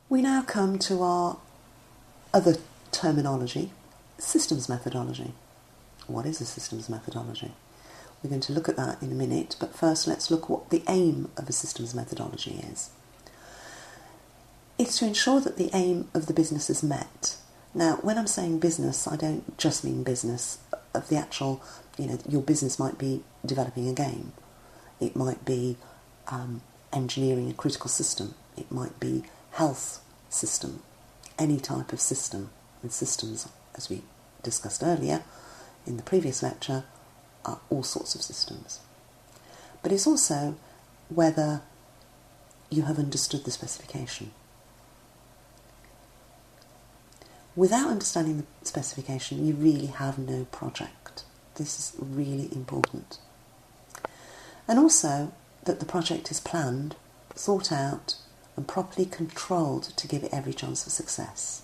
We now come to our other terminology, systems methodology. What is a systems methodology? We're going to look at that in a minute, but first let's look at what the aim of a systems methodology is. It's to ensure that the aim of the business is met. Now, when I'm saying business, I don't just mean business of the actual, your business might be developing a game. It might be engineering a critical system. It might be health system, any type of system. And systems, as we discussed earlier in the previous lecture, are all sorts of systems. But it's also whether you have understood the specification. Without understanding the specification, you really have no project. This is really important. And also that the project is planned, thought out, and properly controlled to give it every chance of success.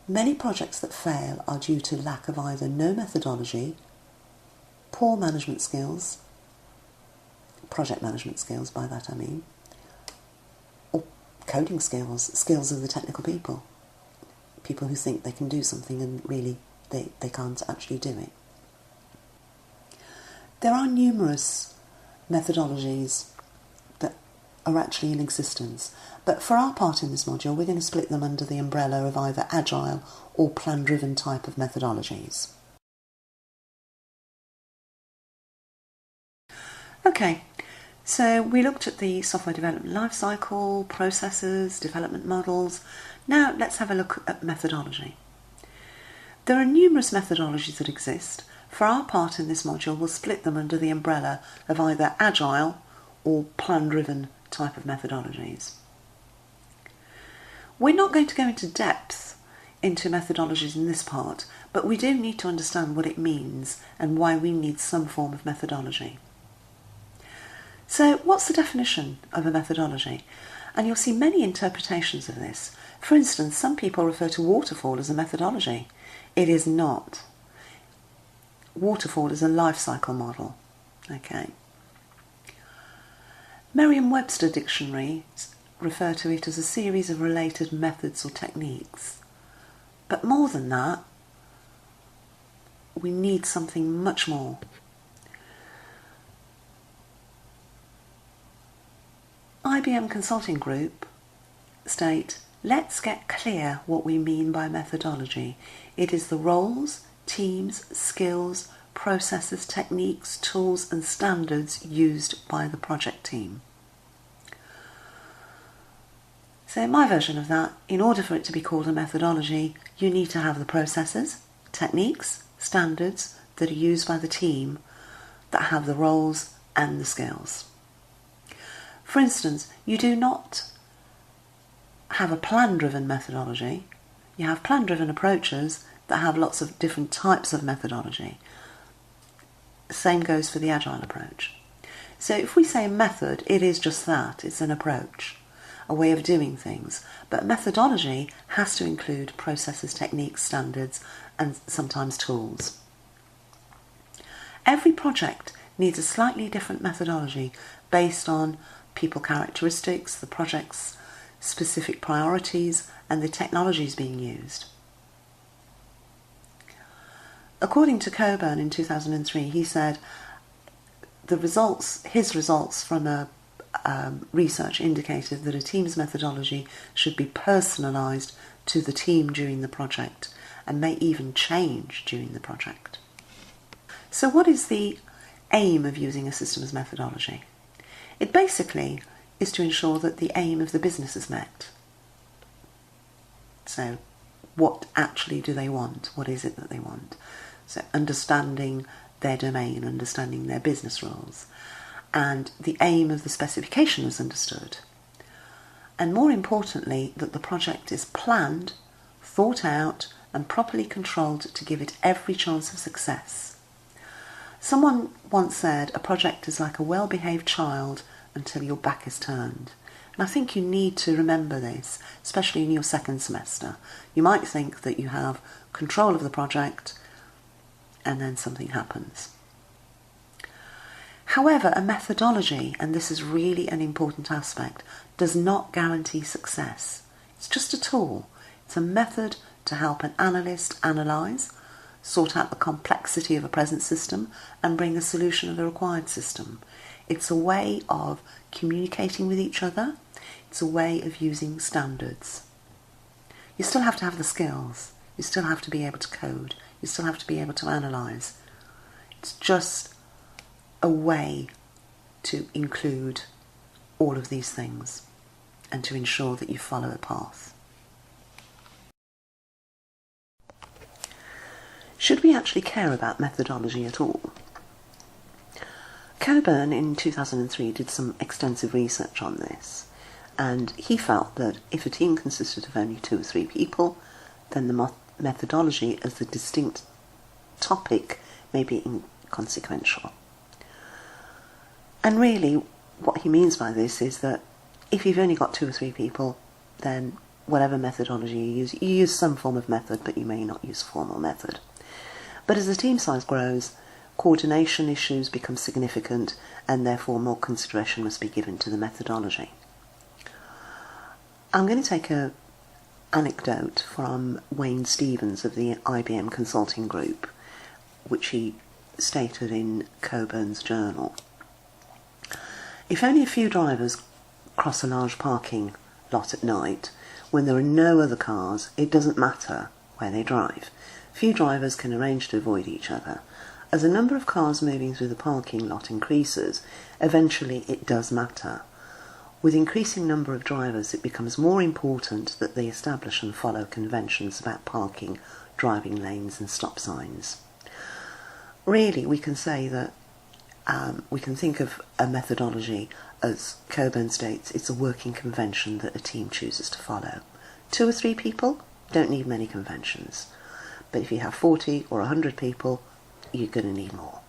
Many projects that fail are due to lack of either no methodology, poor management skills, project management skills by that I mean, or coding skills of the technical people who think they can do something and really they can't actually do it. There are numerous methodologies that are actually in existence, but for our part in this module we're going to split them under the umbrella of either agile or plan-driven type of methodologies. Okay, so we looked at the software development lifecycle, processes, development models. Now let's have a look at methodology. There are numerous methodologies that exist. For our part in this module, we'll split them under the umbrella of either agile or plan-driven type of methodologies. We're not going to go into depth into methodologies in this part, but we do need to understand what it means and why we need some form of methodology. So what's the definition of a methodology? And you'll see many interpretations of this. For instance, some people refer to waterfall as a methodology. It is not. Waterfall is a life cycle model. Okay. Merriam-Webster dictionaries refer to it as a series of related methods or techniques. But more than that, we need something much more. IBM Consulting Group state, let's get clear what we mean by methodology. It is the roles, teams, skills, processes, techniques, tools and standards used by the project team. So my version of that, in order for it to be called a methodology, you need to have the processes, techniques, standards that are used by the team that have the roles and the skills. For instance, you do not have a plan-driven methodology. You have plan-driven approaches that have lots of different types of methodology. Same goes for the agile approach. So if we say method, it is just that. It's an approach, a way of doing things. But methodology has to include processes, techniques, standards, and sometimes tools. Every project needs a slightly different methodology based on people characteristics, the project's specific priorities, and the technologies being used. According to Coburn in 2003, he said his results from a research indicated that a team's methodology should be personalised to the team during the project and may even change during the project. So what is the aim of using a systems methodology? It basically is to ensure that the aim of the business is met. So what actually do they want? What is it that they want? So understanding their domain, understanding their business roles, and the aim of the specification is understood. And more importantly, that the project is planned, thought out, and properly controlled to give it every chance of success. Someone once said, a project is like a well-behaved child until your back is turned. And I think you need to remember this, especially in your second semester. You might think that you have control of the project and then something happens. However, a methodology, and this is really an important aspect, does not guarantee success. It's just a tool. It's a method to help an analyst analyse, sort out the complexity of a present system and bring a solution of the required system. It's a way of communicating with each other. It's a way of using standards. You still have to have the skills. You still have to be able to code. You still have to be able to analyse. It's just a way to include all of these things and to ensure that you follow a path. Should we actually care about methodology at all? Coburn in 2003 did some extensive research on this, and he felt that if a team consisted of only 2 or 3 people, then the methodology as the distinct topic may be inconsequential. And really, what he means by this is that if you've only got 2 or 3 people, then whatever methodology you use some form of method, but you may not use formal method. But as the team size grows, coordination issues become significant, and therefore more consideration must be given to the methodology. I'm going to take an anecdote from Wayne Stevens of the IBM Consulting Group, which he stated in Coburn's journal. If only a few drivers cross a large parking lot at night, when there are no other cars, it doesn't matter where they drive. Few drivers can arrange to avoid each other. As the number of cars moving through the parking lot increases, eventually it does matter. With increasing number of drivers, it becomes more important that they establish and follow conventions about parking, driving lanes and stop signs. Really, we can say that we can think of a methodology as Coburn states, it's a working convention that a team chooses to follow. 2 or 3 people don't need many conventions. But if you have 40 or 100 people, you're going to need more.